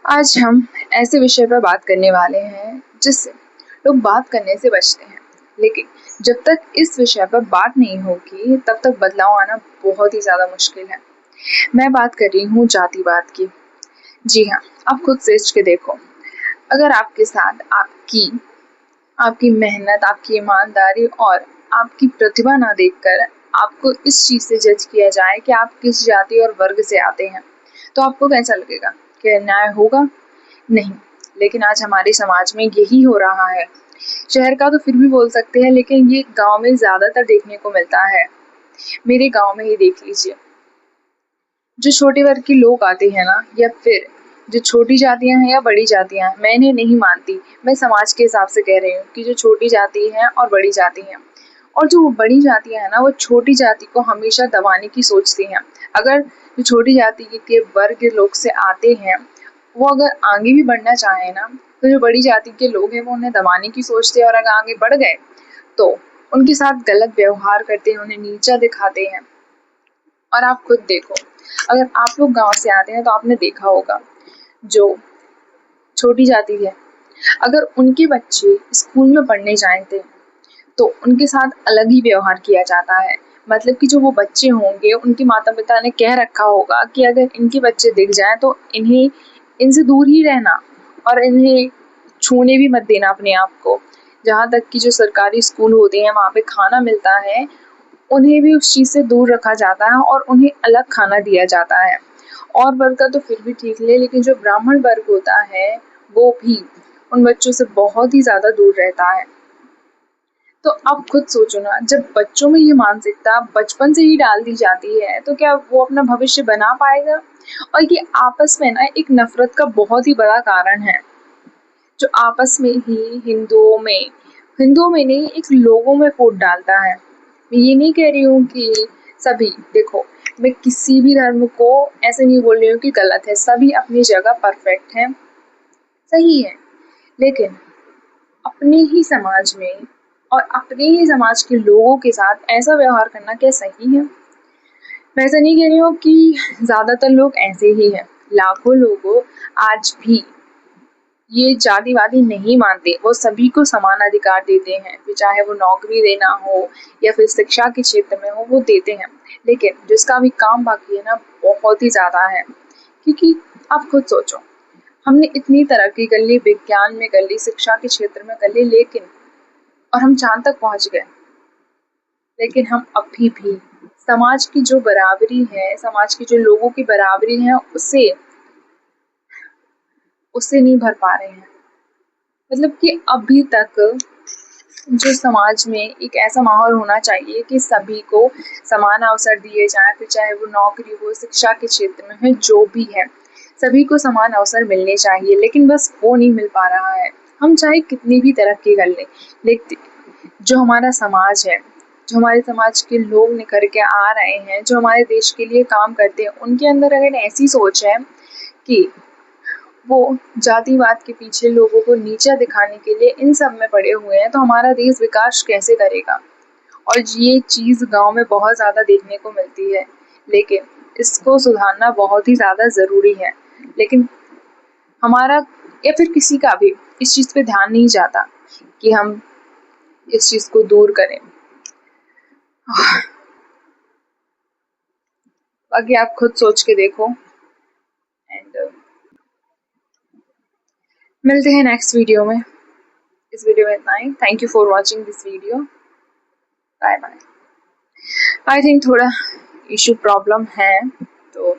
आज हम ऐसे विषय पर बात करने वाले हैं जिससे लोग बात करने से बचते हैं, लेकिन जब तक इस विषय पर बात नहीं होगी तब तक बदलाव आना बहुत ही ज़्यादा मुश्किल है। मैं बात कर रही हूँ जातिवाद की। जी हाँ, आप खुद सोच के देखो, अगर आपके साथ आपकी आपकी मेहनत, आपकी ईमानदारी और आपकी प्रतिभा ना देखकर आपको इस चीज़ से जज किया जाए कि आप किस जाति और वर्ग से आते हैं, तो आपको कैसा लगेगा? क्या न्याय होगा? नहीं। लेकिन आज हमारे समाज में यही हो रहा है। शहर का तो फिर भी बोल सकते हैं, लेकिन ये गाँव में ज़्यादातर देखने को मिलता है। मेरे गाँव में ही देख लीजिए, जो छोटे वर्ग के लोग आते हैं ना, या फिर जो छोटी जातियाँ हैं या बड़ी जातियाँ हैं, मैं इन्हें नहीं मानती। मैं समाज के हिसाब से कह रही हूँ कि जो छोटी जाति हैं और बड़ी जाति हैं, और जो बड़ी जातियाँ हैं ना, वो छोटी जाति को हमेशा दबाने की सोचती हैं। अगर जो छोटी जाति के वर्ग के लोग से आते हैं, वो अगर आगे भी बढ़ना चाहें ना, तो जो बड़ी जाति के लोग हैं वो उन्हें दबाने की सोचते हैं, और अगर आगे बढ़ गए तो उनके साथ गलत व्यवहार करते हैं, उन्हें नीचा दिखाते हैं। और आप खुद देखो, अगर आप लोग गाँव से आते हैं तो आपने देखा होगा, जो छोटी जाति है, अगर उनके बच्चे स्कूल में पढ़ने जाते हैं तो उनके साथ अलग ही व्यवहार किया जाता है। मतलब कि जो वो बच्चे होंगे, उनके माता पिता ने कह रखा होगा कि अगर इनके बच्चे दिख जाएं तो इन्हें इनसे दूर ही रहना, और इन्हें छूने भी मत देना अपने आप को। जहाँ तक कि जो सरकारी स्कूल होते हैं वहाँ पे खाना मिलता है, उन्हें भी उस चीज़ से दूर रखा जाता है और उन्हें अलग खाना दिया जाता है। और वर्ग का तो फिर भी ठीक है, लेकिन जो ब्राह्मण वर्ग होता है वो भी उन बच्चों से बहुत ही ज़्यादा दूर रहता है। तो आप खुद सोचो ना, जब बच्चों में ये मानसिकता बचपन से ही डाल दी जाती है तो क्या वो अपना भविष्य बना पाएगा? और ये आपस में ना एक नफरत का बहुत ही बड़ा कारण है, जो आपस में ही हिंदुओं में नहीं, एक लोगों में फूट डालता है। मैं ये नहीं कह रही हूँ कि सभी, देखो, मैं किसी भी धर्म को ऐसे नहीं बोल रही हूँ कि गलत है, सभी अपनी जगह परफेक्ट हैं, सही है। लेकिन अपने ही समाज में और अपने ही समाज के लोगों के साथ ऐसा व्यवहार करना क्या सही है? मैं ऐसा नहीं कह रही हूँ कि ज़्यादातर लोग ऐसे ही हैं। लाखों लोगों आज भी ये जातिवादी नहीं मानते, वो सभी को समान अधिकार देते हैं, फिर चाहे वो नौकरी देना हो या फिर शिक्षा के क्षेत्र में हो, वो देते हैं। लेकिन जिसका भी काम बाकी है ना, बहुत ही ज़्यादा है। क्योंकि आप खुद सोचो, हमने इतनी तरक्की कर ली, विज्ञान में कर ली, शिक्षा के क्षेत्र में कर ली, लेकिन और हम चाँद तक पहुँच गए, लेकिन हम अभी भी समाज की जो बराबरी है, समाज के जो लोगों की बराबरी है, उससे नहीं भर पा रहे हैं। मतलब कि अभी तक जो समाज में एक ऐसा माहौल होना चाहिए कि सभी को समान अवसर दिए जाएँ, फिर चाहे वो नौकरी हो, शिक्षा के क्षेत्र में हो, जो भी है, सभी को समान अवसर मिलने चाहिए, लेकिन बस वो नहीं मिल पा रहा है। हम चाहे कितनी भी तरक्की कर लें, लेकिन जो हमारा समाज है, जो हमारे समाज के लोग निखर के आ रहे हैं, जो हमारे देश के लिए काम करते हैं, उनके अंदर अगर ऐसी सोच है कि वो जातिवाद के पीछे लोगों को नीचा दिखाने के लिए इन सब में पड़े हुए हैं, तो हमारा देश विकास कैसे करेगा? और ये चीज़ गाँव में बहुत ज़्यादा देखने को मिलती है, लेकिन इसको सुधारना बहुत ही ज़्यादा ज़रूरी है। लेकिन हमारा या फिर किसी का भी इस चीज़ पे ध्यान नहीं जाता कि हम इस चीज़ को दूर करें। बाकी आप खुद सोच के देखो, एंड मिलते हैं नेक्स्ट वीडियो में। इस वीडियो में इतना ही। Thank you for watching this video. Bye bye. I think थोड़ा इशू प्रॉब्लम है, तो